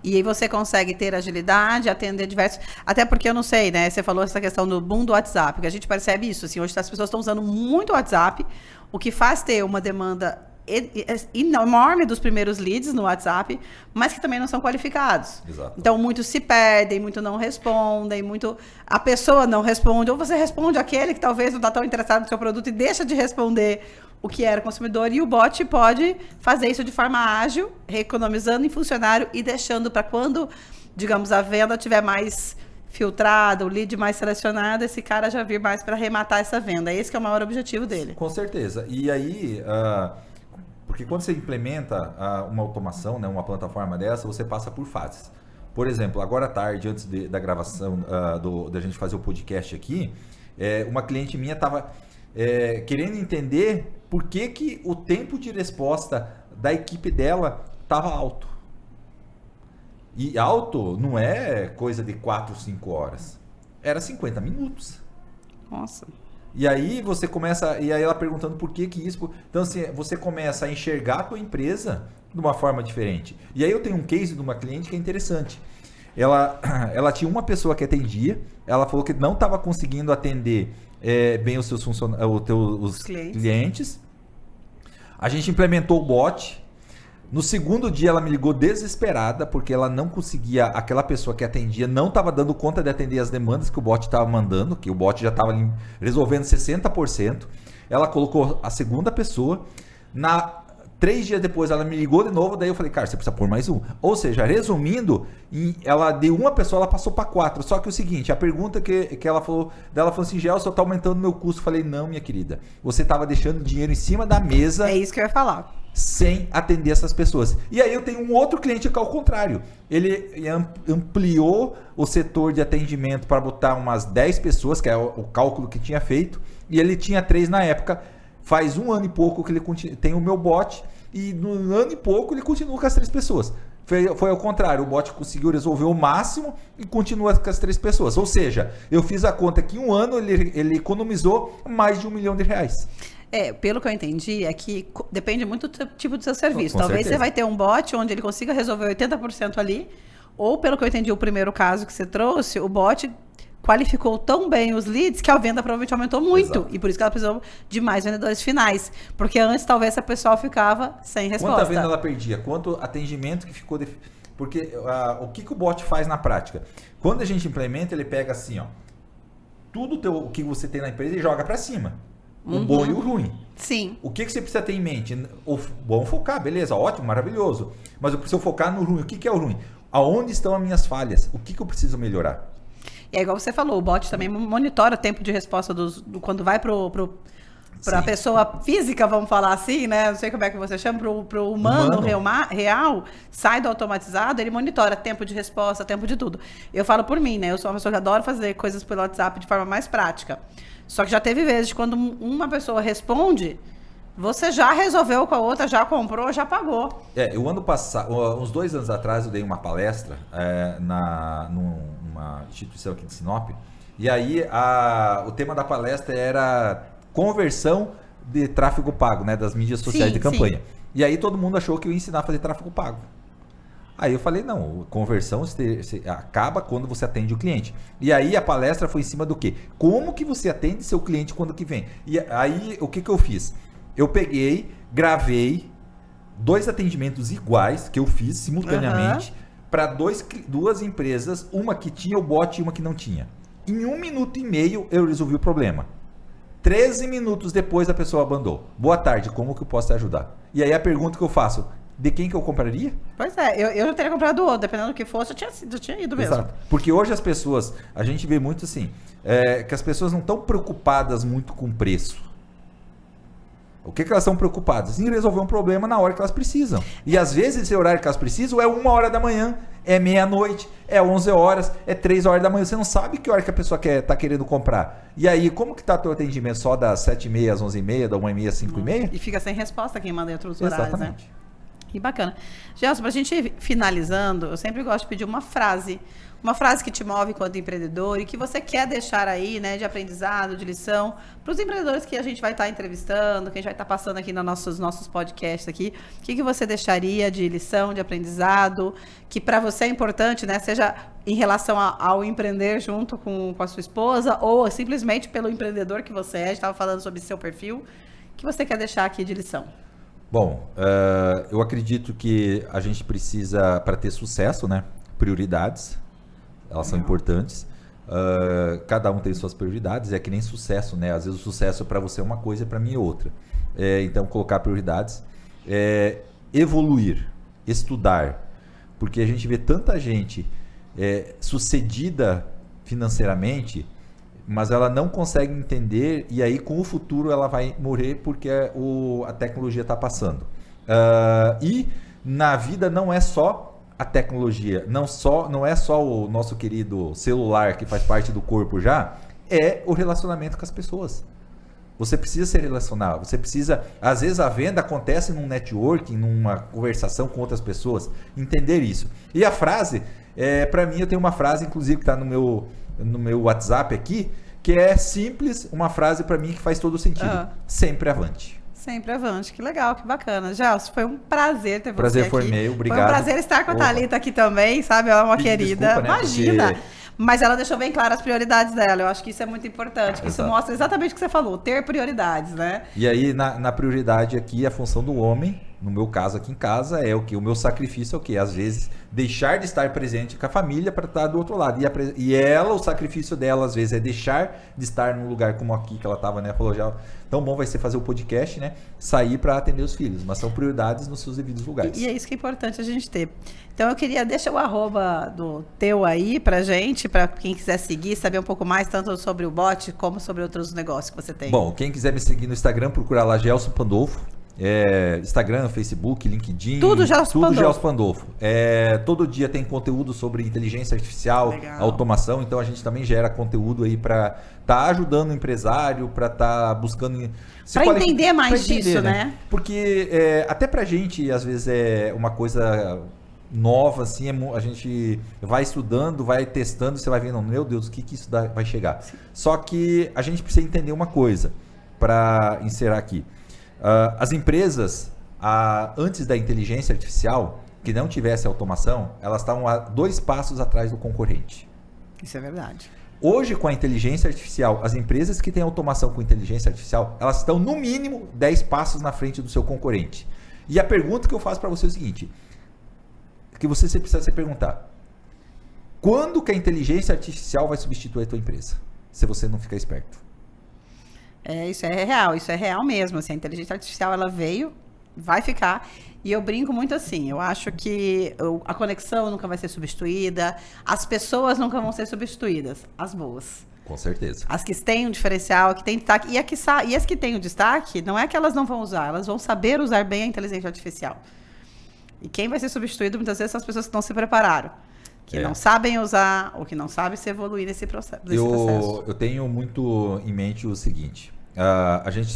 E aí você consegue ter agilidade, atender diversos... Até porque eu não sei, né? Você falou essa questão do boom do WhatsApp, que a gente percebe isso. Assim, hoje as pessoas estão usando muito o WhatsApp, o que faz ter uma demanda enorme dos primeiros leads no WhatsApp, mas que também não são qualificados. Exato. Então, muitos se perdem, muito não respondem, a pessoa não responde, ou você responde aquele que talvez não está tão interessado no seu produto e deixa de responder o que era o consumidor, e o bot pode fazer isso de forma ágil, economizando em funcionário e deixando para quando, digamos, a venda estiver mais filtrada, o lead mais selecionado, esse cara já vir mais para arrematar essa venda. Esse que é o maior objetivo dele. Com certeza. E aí, porque quando você implementa uma automação, né, uma plataforma dessa, você passa por fases. Por exemplo, agora à tarde, antes da gravação da gente fazer o podcast aqui, uma cliente minha estava querendo entender por que o tempo de resposta da equipe dela estava alto. E alto não é coisa de 4, 5 horas. Era 50 minutos. Nossa. E aí você começa, e aí ela perguntando por que isso. Então assim, você começa a enxergar a tua empresa de uma forma diferente. E aí eu tenho um case de uma cliente que é interessante. Ela tinha uma pessoa que atendia, ela falou que não estava conseguindo atender bem os seus os clientes. A gente implementou o bot. No segundo dia ela me ligou desesperada porque ela não conseguia, aquela pessoa que atendia não estava dando conta de atender as demandas que o bot estava mandando, que o bot já estava resolvendo 60%. Ela colocou a segunda pessoa. 3 dias depois ela me ligou de novo, daí eu falei, cara, você precisa pôr mais um. Ou seja, resumindo, ela de uma pessoa ela passou para 4. Só que o seguinte, a pergunta que ela falou, dela falou assim, Gelson, está aumentando meu custo. Eu falei, não, minha querida, você estava deixando dinheiro em cima da mesa. É isso que eu ia falar. Sem atender essas pessoas. E aí eu tenho um outro cliente que é ao contrário. Ele ampliou o setor de atendimento para botar umas 10 pessoas, que é o cálculo que tinha feito, e ele tinha 3 na época. Faz 1 ano e pouco que ele tem o meu bot, e no ano e pouco ele continua com as 3 pessoas. Foi ao contrário, o bot conseguiu resolver o máximo e continua com as 3 pessoas. Ou seja, eu fiz a conta que em 1 ano ele economizou mais de R$1 milhão. Pelo que eu entendi, é que depende muito do tipo do seu serviço. Com Talvez certeza. você vai ter um bot onde ele consiga resolver 80% ali, ou pelo que eu entendi, o primeiro caso que você trouxe, o bot qualificou tão bem os leads que a venda provavelmente aumentou muito. Exato. E por isso que ela precisou de mais vendedores finais. Porque antes, talvez, essa pessoa ficava sem resposta. Quanta venda ela perdia? Quanto atendimento que ficou... Porque o que o bot faz na prática? Quando a gente implementa, ele pega assim, ó, tudo o que você tem na empresa e joga para cima. O bom e o ruim. Sim. O que você precisa ter em mente? O bom focar, beleza, ótimo, maravilhoso. Mas eu preciso focar no ruim. O que é o ruim? Aonde estão as minhas falhas? O que eu preciso melhorar? E é igual você falou, o bot também monitora o tempo de resposta quando vai para a pessoa física, vamos falar assim, né? Não sei como é que você chama, para o humano real, sai do automatizado, ele monitora tempo de resposta, tempo de tudo. Eu falo por mim, né? Eu sou uma pessoa que adora fazer coisas pelo WhatsApp de forma mais prática. Só que já teve vezes quando uma pessoa responde, você já resolveu com a outra, já comprou, já pagou. O ano passado, uns 2 anos atrás, eu dei uma palestra numa instituição aqui de Sinop. E aí o tema da palestra era conversão de tráfego pago, né, das mídias sociais de campanha. Sim. E aí todo mundo achou que eu ia ensinar a fazer tráfego pago. Aí eu falei, não, conversão acaba quando você atende o cliente. E aí a palestra foi em cima do quê? Como que você atende seu cliente quando que vem? E aí o que eu fiz? Eu peguei, gravei 2 atendimentos iguais que eu fiz simultaneamente para 2 empresas, uma que tinha o bot e uma que não tinha. Em 1 minuto e meio eu resolvi o problema. 13 minutos depois a pessoa abandonou. Boa tarde, como que eu posso te ajudar? E aí a pergunta que eu faço, de quem que eu compraria? Pois é, eu já teria comprado outro, dependendo do que fosse, eu tinha ido mesmo. Exato. Porque hoje as pessoas, a gente vê muito assim, que as pessoas não estão preocupadas muito com o preço. O que elas estão preocupadas? Em resolver um problema na hora que elas precisam. E às vezes esse horário que elas precisam é 1h da manhã, é meia-noite, é 11 horas, é 3 horas da manhã. Você não sabe que hora que a pessoa está querendo comprar. E aí, como que está teu atendimento? Só das 7h30 às 11h30, da 1h30 às 5h30? E fica sem resposta quem manda em outros horários, exatamente. Né? Que bacana. Gelson, para a gente ir finalizando, eu sempre gosto de pedir uma frase que te move enquanto empreendedor e que você quer deixar aí, né, de aprendizado, de lição, para os empreendedores que a gente vai estar entrevistando, que a gente vai estar passando aqui nos nossos podcasts aqui. O que você deixaria de lição, de aprendizado, que para você é importante, né, seja em relação ao empreender junto com a sua esposa ou simplesmente pelo empreendedor que você é, a gente estava falando sobre seu perfil, que você quer deixar aqui de lição? Bom, eu acredito que a gente precisa, para ter sucesso, né, prioridades. Elas são importantes. Cada um tem suas prioridades. É que nem sucesso, né? Às vezes o sucesso para você é uma coisa e para mim é outra. Então, colocar prioridades. Evoluir. Estudar. Porque a gente vê tanta gente sucedida financeiramente, mas ela não consegue entender e aí com o futuro ela vai morrer porque a tecnologia está passando. E na vida não é só a tecnologia, não é só o nosso querido celular que faz parte do corpo já, é o relacionamento com as pessoas. Você precisa se relacionar, você precisa, às vezes a venda acontece num networking, numa conversação com outras pessoas, entender isso. E a frase, para mim eu tenho uma frase inclusive que está no meu WhatsApp aqui, que é simples, uma frase para mim que faz todo sentido, sempre avante. Sempre avante, que legal, que bacana. Gelson, foi um prazer ter você aqui. Prazer foi meu, obrigado. Foi um prazer estar com a Thalita aqui também, sabe? Ela é uma querida. Desculpa, né, imagina. porque... Mas ela deixou bem claras as prioridades dela. Eu acho que isso é muito importante. Que isso Exato. mostra exatamente o que você falou, ter prioridades, né? E aí, na prioridade aqui, a função do homem, no meu caso aqui em casa, é o que? O meu sacrifício é o que? Às vezes, deixar de estar presente com a família para estar do outro lado. E ela, o sacrifício dela, às vezes, é deixar de estar num lugar como aqui que ela estava, né? Falou, já tão bom vai ser fazer o podcast, né? Sair para atender os filhos. Mas são prioridades nos seus devidos lugares. E é isso que é importante a gente ter. Então, eu queria deixar o @ do teu aí pra gente, para quem quiser seguir, saber um pouco mais, tanto sobre o bot, como sobre outros negócios que você tem. Bom, quem quiser me seguir no Instagram, procurar lá Gelson Pandolfo. Instagram, Facebook, LinkedIn, tudo Gelson Pandolfo. Todo dia tem conteúdo sobre inteligência artificial, legal. Automação, então a gente também gera conteúdo aí para estar ajudando o empresário, para estar buscando para entender mais disso, né? Porque até pra gente às vezes é uma coisa nova, assim, a gente vai estudando, vai testando, você vai vendo, meu Deus, o que isso vai chegar. Sim. Só que a gente precisa entender uma coisa para encerrar aqui. As empresas, antes da inteligência artificial, que não tivesse automação, elas estavam a 2 passos atrás do concorrente. Isso é verdade. Hoje, com a inteligência artificial, as empresas que têm automação com inteligência artificial, elas estão no mínimo 10 passos na frente do seu concorrente. E a pergunta que eu faço para você é o seguinte, que você precisa se perguntar, quando que a inteligência artificial vai substituir a tua empresa? Se você não ficar esperto. Isso é real mesmo. Assim, a inteligência artificial, ela veio, vai ficar. E eu brinco muito assim, eu acho que a conexão nunca vai ser substituída, as pessoas nunca vão ser substituídas, as boas. Com certeza. As que têm um diferencial, que têm destaque, e as que têm o destaque, não é que elas não vão usar, elas vão saber usar bem a inteligência artificial. E quem vai ser substituído muitas vezes são as pessoas que não se prepararam, que não sabem usar, ou que não sabem se evoluir nesse processo. Eu tenho muito em mente o seguinte, a gente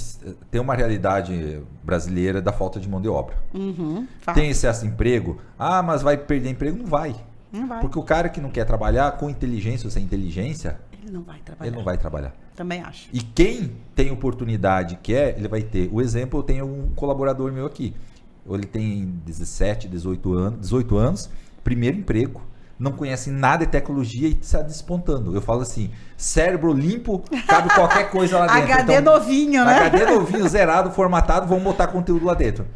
tem uma realidade brasileira da falta de mão de obra. Tem excesso de emprego, mas vai perder emprego? Não vai. Não vai. Porque o cara que não quer trabalhar com inteligência ou sem inteligência, ele não vai trabalhar. Ele não vai trabalhar. Também acho. E quem tem oportunidade, ele vai ter. O exemplo, eu tenho um colaborador meu aqui. Ele tem 17, 18 anos, primeiro emprego, não conhece nada de tecnologia e está despontando. Eu falo assim, cérebro limpo, cabe qualquer coisa lá dentro. HD então, novinho, né? HD novinho, zerado, formatado, vamos botar conteúdo lá dentro.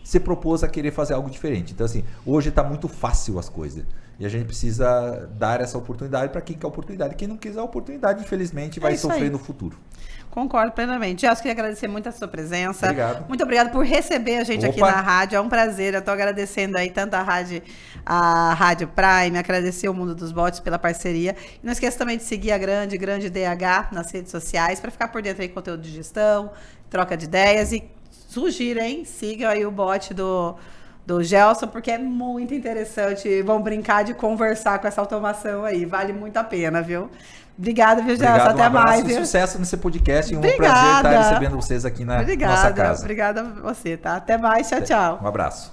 Você propôs a querer fazer algo diferente. Então, assim, hoje está muito fácil as coisas. E a gente precisa dar essa oportunidade para quem quer a oportunidade. Quem não quiser a oportunidade, infelizmente, vai sofrer no futuro. Concordo plenamente. Gelson, queria agradecer muito a sua presença. Obrigado. Muito obrigado por receber a gente aqui na rádio. É um prazer. Eu estou agradecendo aí tanto a Rádio Prime, agradecer o Mundo dos Bots pela parceria. E não esqueça também de seguir a Grande DH nas redes sociais para ficar por dentro aí de conteúdo de gestão, troca de ideias e sugira, siga aí o bot do Gelson, porque é muito interessante. Vão brincar de conversar com essa automação aí. Vale muito a pena, viu? Obrigada, viu, Gelson? Até mais. E sucesso nesse podcast. Um prazer estar recebendo vocês aqui na nossa casa. Obrigada a você, tá? Até mais. Tchau, tchau. Um abraço.